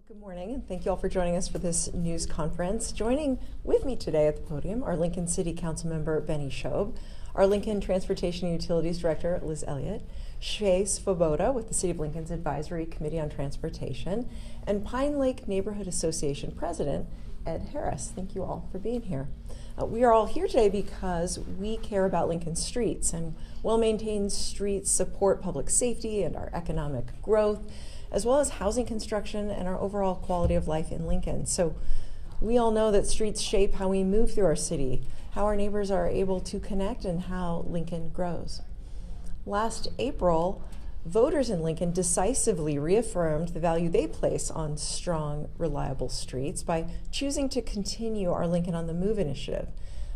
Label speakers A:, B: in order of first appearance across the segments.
A: Well, good morning, and thank you all for joining us for this news conference. Joining with me today at the podium are Lincoln City Council Member Benny Shobe, our Lincoln Transportation and Utilities Director Liz Elliott, Shay Svoboda with the City of Lincoln's Advisory Committee on Transportation, and Pine Lake Neighborhood Association President Ed Harris. Thank you all for being here. We are all here today because we care about Lincoln's streets, and well-maintained streets support public safety and our economic growth, as well as housing construction and our overall quality of life in Lincoln. So we all know that streets shape how we move through our city, how our neighbors are able to connect, and how Lincoln grows. Last April, voters in Lincoln decisively reaffirmed the value they place on strong, reliable streets by choosing to continue our Lincoln on the Move initiative.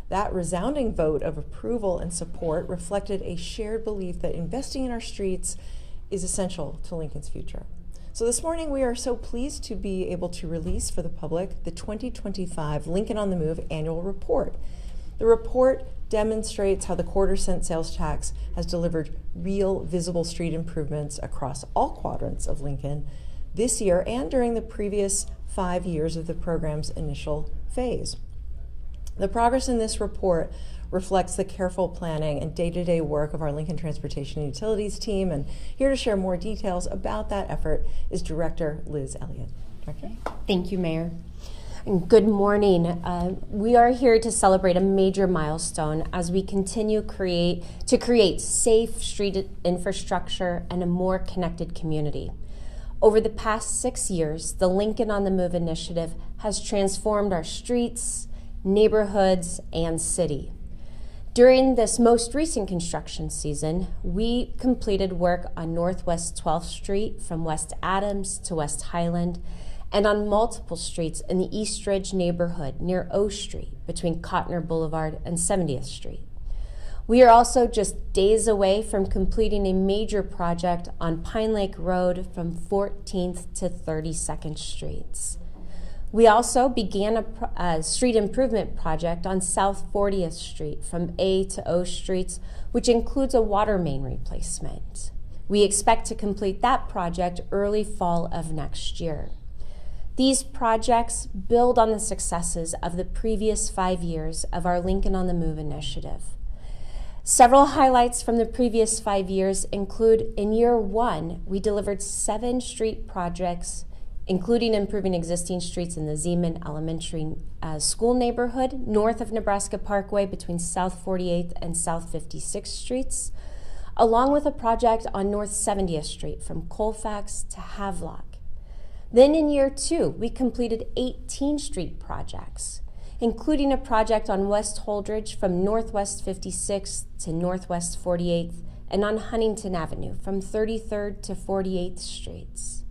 A: That resounding vote of approval and support reflected a shared belief that investing in our streets is essential to Lincoln's future. So this morning we are so pleased to be able to release for the public the 2025 Lincoln on the Move annual report. The report demonstrates how the quarter-cent sales tax has delivered real visible street improvements across all quadrants of Lincoln this year and during the previous 5 years of the program's initial phase. The progress in this report reflects the careful planning and day-to-day work of our Lincoln Transportation and Utilities team, and here to share more details about that effort is Director Liz Elliott. Director?
B: Thank you, Mayor. And good morning. We are here to celebrate a major milestone as we continue to create safe street infrastructure and a more connected community. Over the past 6 years, the Lincoln on the Move initiative has transformed our streets, neighborhoods, and city. During this most recent construction season, we completed work on Northwest 12th Street from West Adams to West Highland, and on multiple streets in the East Ridge neighborhood near O Street between Cotner Boulevard and 70th Street. We are also just days away from completing a major project on Pine Lake Road from 14th to 32nd Streets. We also began a street improvement project on South 40th Street from A to O Streets, which includes a water main replacement. We expect to complete that project early fall of next year. These projects build on the successes of the previous 5 years of our Lincoln on the Move initiative. Several highlights from the previous 5 years include, in year 1, we delivered 7 street projects, including improving existing streets in the Zeman Elementary School neighborhood north of Nebraska Parkway between South 48th and South 56th Streets, along with a project on North 70th Street from Colfax to Havelock. Then in year 2, we completed 18 street projects, including a project on West Holdridge from Northwest 56th to Northwest 48th and on Huntington Avenue from 33rd to 48th Streets.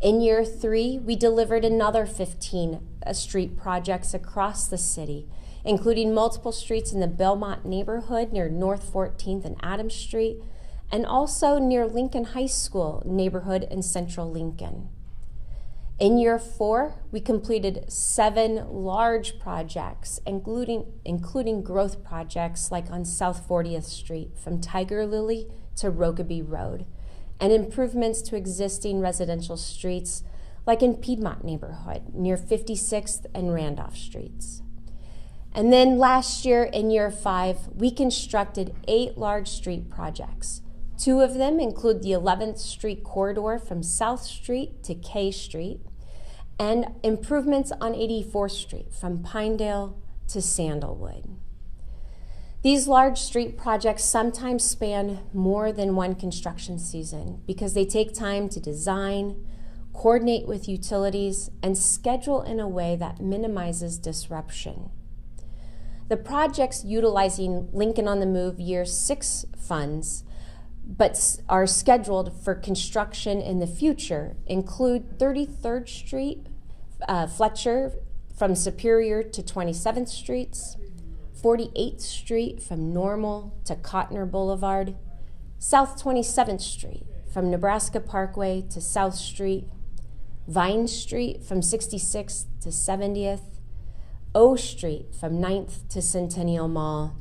B: In year 3, we delivered another 15 street projects across the city, including multiple streets in the Belmont neighborhood near North 14th and Adams Street, and also near Lincoln High School neighborhood in central Lincoln. In year 4, we completed 7 large projects, including growth projects like on South 40th Street from Tiger Lily to Rokeby Road, and improvements to existing residential streets like in Piedmont neighborhood near 56th and Randolph Streets. And then last year in year 5, we constructed 8 large street projects. 2 of them include the 11th Street corridor from South Street to K Street, and improvements on 84th Street from Pinedale to Sandalwood. These large street projects sometimes span more than one construction season because they take time to design, coordinate with utilities, and schedule in a way that minimizes disruption. The projects utilizing Lincoln on the Move Year 6 funds but are scheduled for construction in the future include 33rd Street, Fletcher from Superior to 27th Streets, 48th Street from Normal to Cotner Boulevard, South 27th Street from Nebraska Parkway to South Street, Vine Street from 66th to 70th, O Street from 9th to Centennial Mall,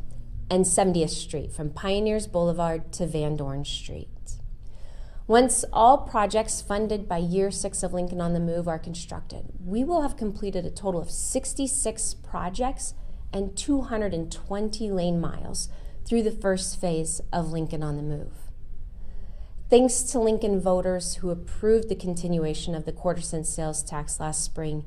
B: and 70th Street from Pioneers Boulevard to Van Dorn Street. Once all projects funded by year 6 of Lincoln on the Move are constructed, we will have completed a total of 66 projects and 220 lane miles through the first phase of Lincoln on the Move. Thanks to Lincoln voters who approved the continuation of the quarter-cent sales tax last spring,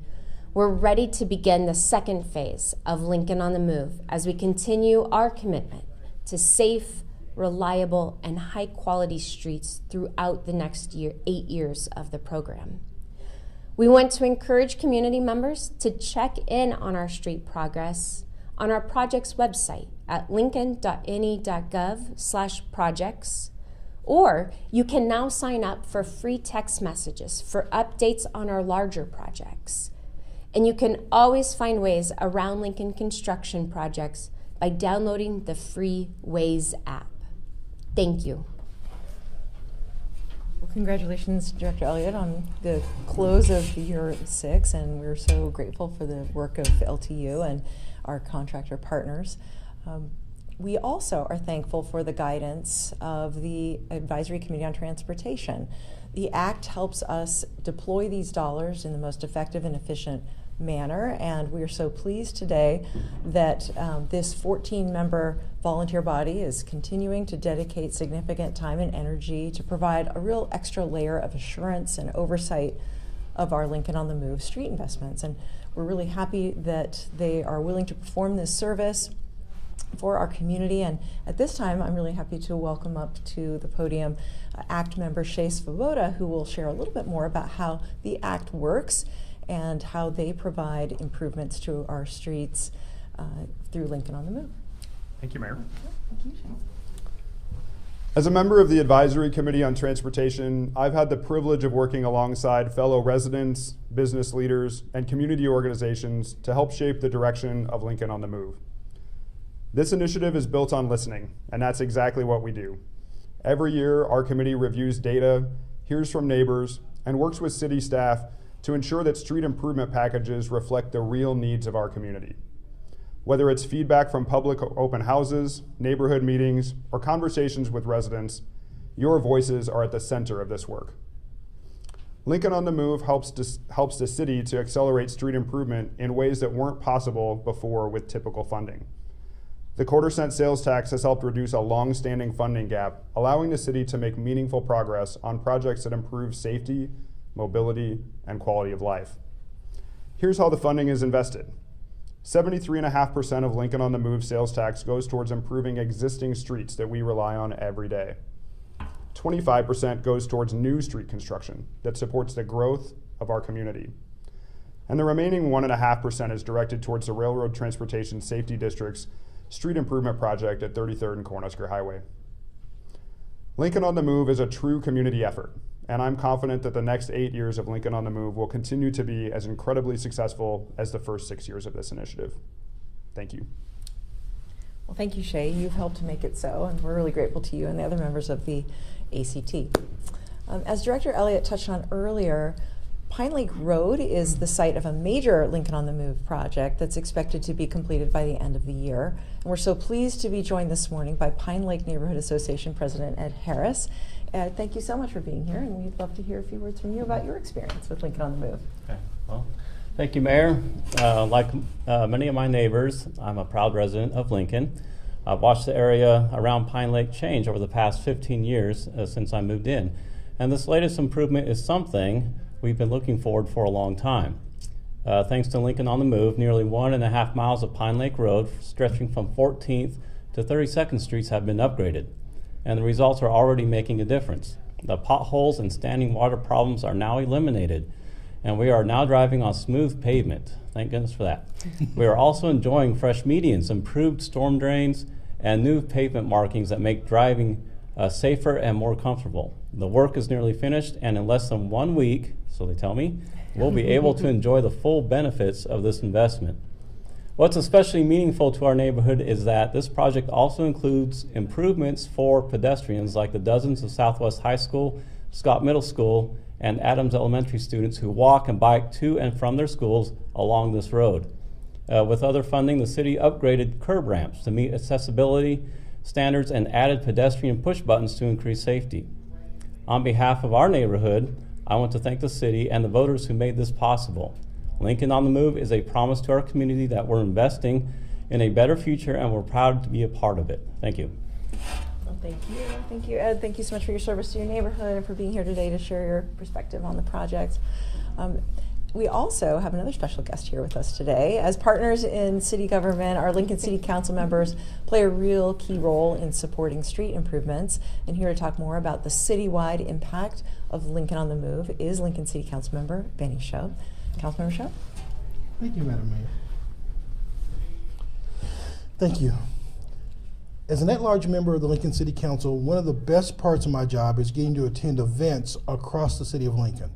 B: we're ready to begin the second phase of Lincoln on the Move as we continue our commitment to safe, reliable, and high-quality streets throughout the next 8 years of the program. We want to encourage community members to check in on our street progress on our project's website at lincoln.ne.gov/projects, or you can now sign up for free text messages for updates on our larger projects. And you can always find ways around Lincoln construction projects by downloading the free Waze app. Thank you.
A: Well, congratulations, Director Elliott, on the close of year 6, and we're so grateful for the work of LTU and our contractor partners. We also are thankful for the guidance of the Advisory Committee on Transportation. The Act helps us deploy these dollars in the most effective and efficient manner, and we are so pleased today that this 14-member volunteer body is continuing to dedicate significant time and energy to provide a real extra layer of assurance and oversight of our Lincoln on the Move street investments. And we're really happy that they are willing to perform this service for our community. And at this time, I'm really happy to welcome up to the podium ACT member Shea Svoboda, who will share a little bit more about how the ACT works and how they provide improvements to our streets through Lincoln on the Move.
C: Thank you, Mayor.
A: Thank you, Shea.
C: As a member of the Advisory Committee on Transportation, I've had the privilege of working alongside fellow residents, business leaders, and community organizations to help shape the direction of Lincoln on the Move. This initiative is built on listening, and that's exactly what we do. Every year, our committee reviews data, hears from neighbors, and works with city staff to ensure that street improvement packages reflect the real needs of our community. Whether it's feedback from public open houses, neighborhood meetings, or conversations with residents, your voices are at the center of this work. Lincoln on the Move helps the city to accelerate street improvement in ways that weren't possible before with typical funding. The quarter-cent sales tax has helped reduce a long-standing funding gap, allowing the city to make meaningful progress on projects that improve safety, mobility, and quality of life. Here's how the funding is invested. 73.5% of Lincoln on the Move sales tax goes towards improving existing streets that we rely on every day. 25% goes towards new street construction that supports the growth of our community. And the remaining 1.5% is directed towards the Railroad Transportation Safety District's street improvement project at 33rd and Cornhusker Highway. Lincoln on the Move is a true community effort, and I'm confident that the next 8 years of Lincoln on the Move will continue to be as incredibly successful as the first 6 years of this initiative. Thank you.
A: Well, thank you, Shea. You've helped to make it so, and we're really grateful to you and the other members of the ACT. As Director Elliott touched on earlier, Pine Lake Road is the site of a major Lincoln on the Move project that's expected to be completed by the end of the year. And we're so pleased to be joined this morning by Pine Lake Neighborhood Association President Ed Harris. Ed, thank you so much for being here, and we'd love to hear a few words from you about your experience with Lincoln on the Move.
D: Okay. Well, thank you, Mayor. Like many of my neighbors, I'm a proud resident of Lincoln. I've watched the area around Pine Lake change over the past 15 years since I moved in. And this latest improvement is something we've been looking forward for a long time. Thanks to Lincoln on the Move, nearly 1.5 miles of Pine Lake Road, stretching from 14th to 32nd Streets, have been upgraded, and the results are already making a difference. The potholes and standing water problems are now eliminated, and we are now driving on smooth pavement. Thank goodness for that. We are also enjoying fresh medians, improved storm drains, and new pavement markings that make driving safer and more comfortable. The work is nearly finished, and in less than 1 week, so they tell me, we'll be able to enjoy the full benefits of this investment. What's especially meaningful to our neighborhood is that this project also includes improvements for pedestrians like the dozens of Southwest High School, Scott Middle School, and Adams Elementary students who walk and bike to and from their schools along this road. With other funding, the city upgraded curb ramps to meet accessibility standards and added pedestrian push buttons to increase safety. On behalf of our neighborhood, I want to thank the city and the voters who made this possible. Lincoln on the Move is a promise to our community that we're investing in a better future, and we're proud to be a part of it. Thank you.
A: Well, thank you, Ed. Thank you so much for your service to your neighborhood and for being here today to share your perspective on the project. We also have another special guest here with us today. As partners in city government, our Lincoln City Council members play a real key role in supporting street improvements. And here to talk more about the citywide impact of Lincoln on the Move is Lincoln City Council member Benny Shobe. Councilmember Shobe?
E: Thank you, Madam Mayor. Thank you. As an at-large member of the Lincoln City Council, one of the best parts of my job is getting to attend events across the city of Lincoln.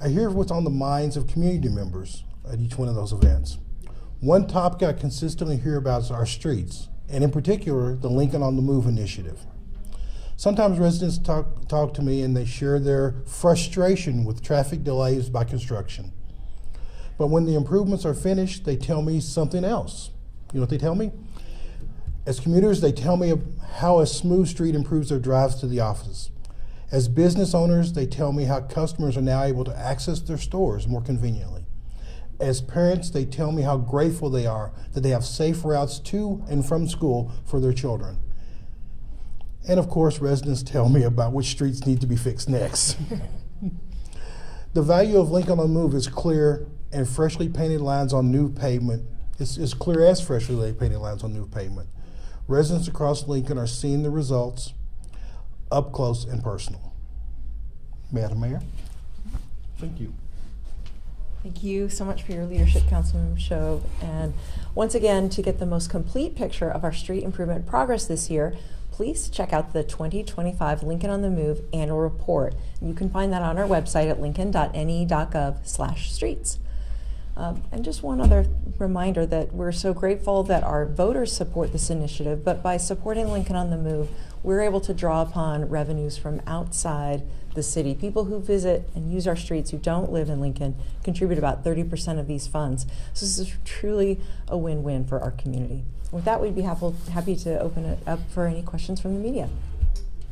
E: I hear what's on the minds of community members at each one of those events. One topic I consistently hear about is our streets, and in particular, the Lincoln on the Move initiative. Sometimes residents talk to me and they share their frustration with traffic delays by construction. But when the improvements are finished, they tell me something else. You know what they tell me? As commuters, they tell me how a smooth street improves their drives to the office. As business owners, they tell me how customers are now able to access their stores more conveniently. As parents, they tell me how grateful they are that they have safe routes to and from school for their children. And of course, residents tell me about which streets need to be fixed next. The value of Lincoln on the Move is clear, and freshly painted lines on new pavement is clear as freshly painted lines on new pavement. Residents across Lincoln are seeing the results up close and personal. Madam Mayor, thank you.
A: Thank you so much for your leadership, Councilmember Shobe. And once again, to get the most complete picture of our street improvement progress this year, please check out the 2025 Lincoln on the Move annual report. You can find that on our website at lincoln.ne.gov/streets. And just one other reminder that we're so grateful that our voters support this initiative, but by supporting Lincoln on the Move, we're able to draw upon revenues from outside the city. People who visit and use our streets who don't live in Lincoln contribute about 30% of these funds. So this is truly a win-win for our community. With that, we'd be happy to open it up for any questions from the media.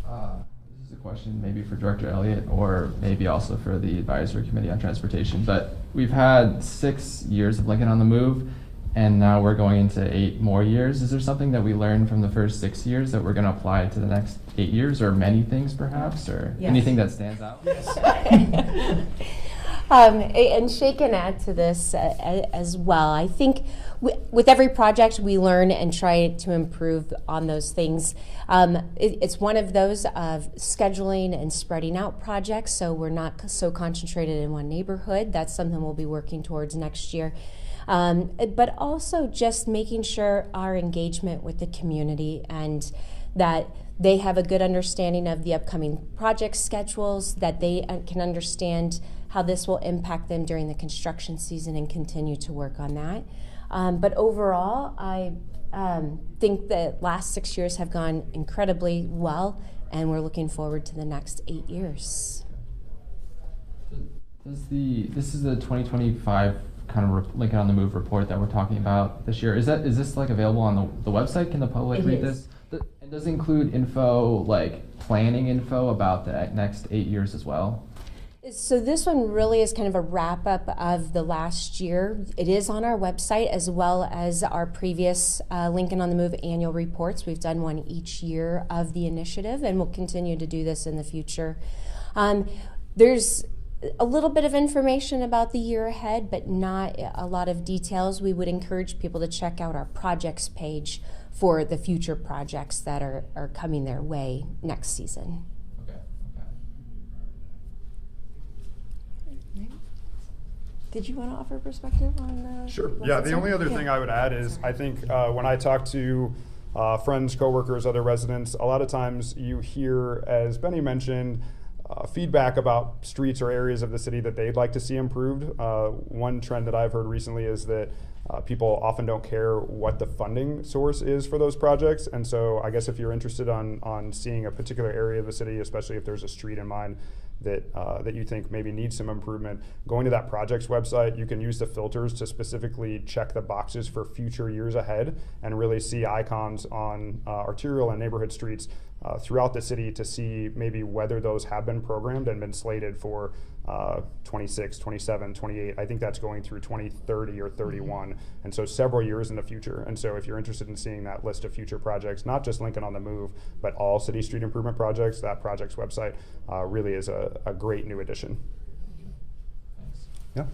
F: This is a question maybe for Director Elliott or maybe also for the Advisory Committee on Transportation. But we've had 6 years of Lincoln on the Move, and now we're going into 8 more years. Is there something that we learned from the first 6 years that we're going to apply to the next 8 years, or many things perhaps, or
A: Yes.
F: anything that stands out?
B: And Shay can add to this as well. I think with every project we learn and try to improve on those things. It's one of those of scheduling and spreading out projects, so we're not so concentrated in one neighborhood. That's something we'll be working towards next year. But also just making sure our engagement with the community and that they have a good understanding of the upcoming project schedules, that they can understand how this will impact them during the construction season and continue to work on that. But overall, I think the last 6 years have gone incredibly well, and we're looking forward to the next 8 years.
F: This is the 2025 kind of Lincoln on the Move report that we're talking about this year. Is this like available on the website? Can the public read this? And does it include info, like planning info about the next 8 years as well?
B: So this one really is kind of a wrap up of the last year. It is on our website as well as our previous Lincoln on the Move annual reports. We've done one each year of the initiative, and we'll continue to do this in the future. There's a little bit of information about the year ahead, but not a lot of details. We would encourage people to check out our projects page for the future projects that are coming their way next season.
A: Did you want to offer perspective on
C: Sure.
A: what's
C: Yeah,
A: it
C: the
A: say?
C: only other thing I would add is I think when I talk to friends, coworkers, other residents, a lot of times you hear, as Benny mentioned, feedback about streets or areas of the city that they'd like to see improved. One trend that I've heard recently is that people often don't care what the funding source is for those projects. And so I guess if you're interested on seeing a particular area of the city, especially if there's a street in mind that you think maybe needs some improvement, going to that project's website, you can use the filters to specifically check the boxes for future years ahead and really see icons on arterial and neighborhood streets throughout the city to see maybe whether those have been programmed and been slated for 26, 27, 28. I think that's going through 2030 or 31. And so several years in the future. And so if you're interested in seeing that list of future projects, not just Lincoln on the Move, but all city street improvement projects, that project's website really is a great new addition.
F: Thanks.
C: Yeah.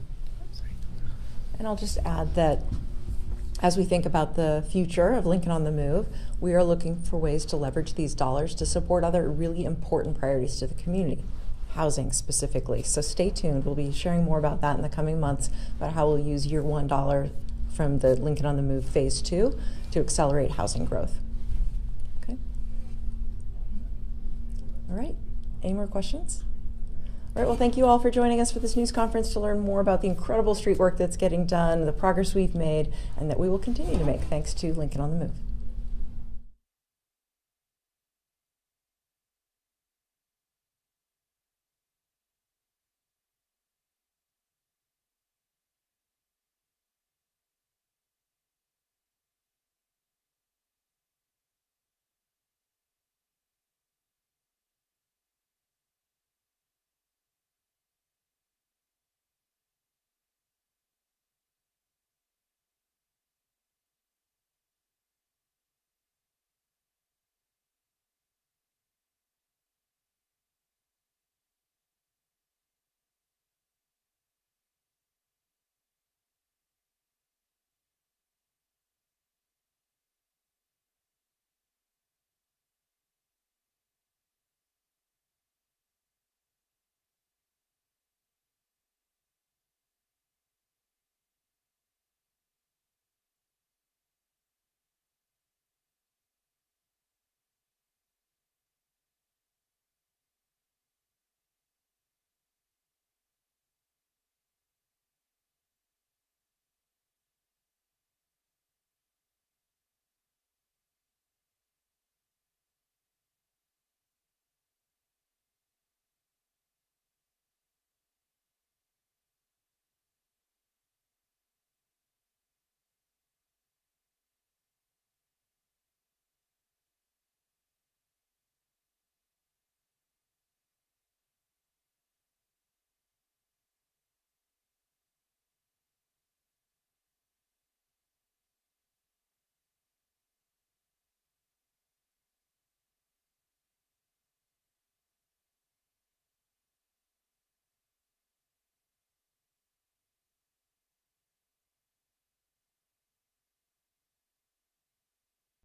A: And I'll just add that as we think about the future of Lincoln on the Move, we are looking for ways to leverage these dollars to support other really important priorities to the community, housing specifically. So stay tuned. We'll be sharing more about that in the coming months, about how we'll use year $1 from the Lincoln on the Move Phase 2 to accelerate housing growth. Okay. All right. Any more questions? All right, well, thank you all for joining us for this news conference to learn more about the incredible street work that's getting done, the progress we've made, and that we will continue to make thanks to Lincoln on the Move.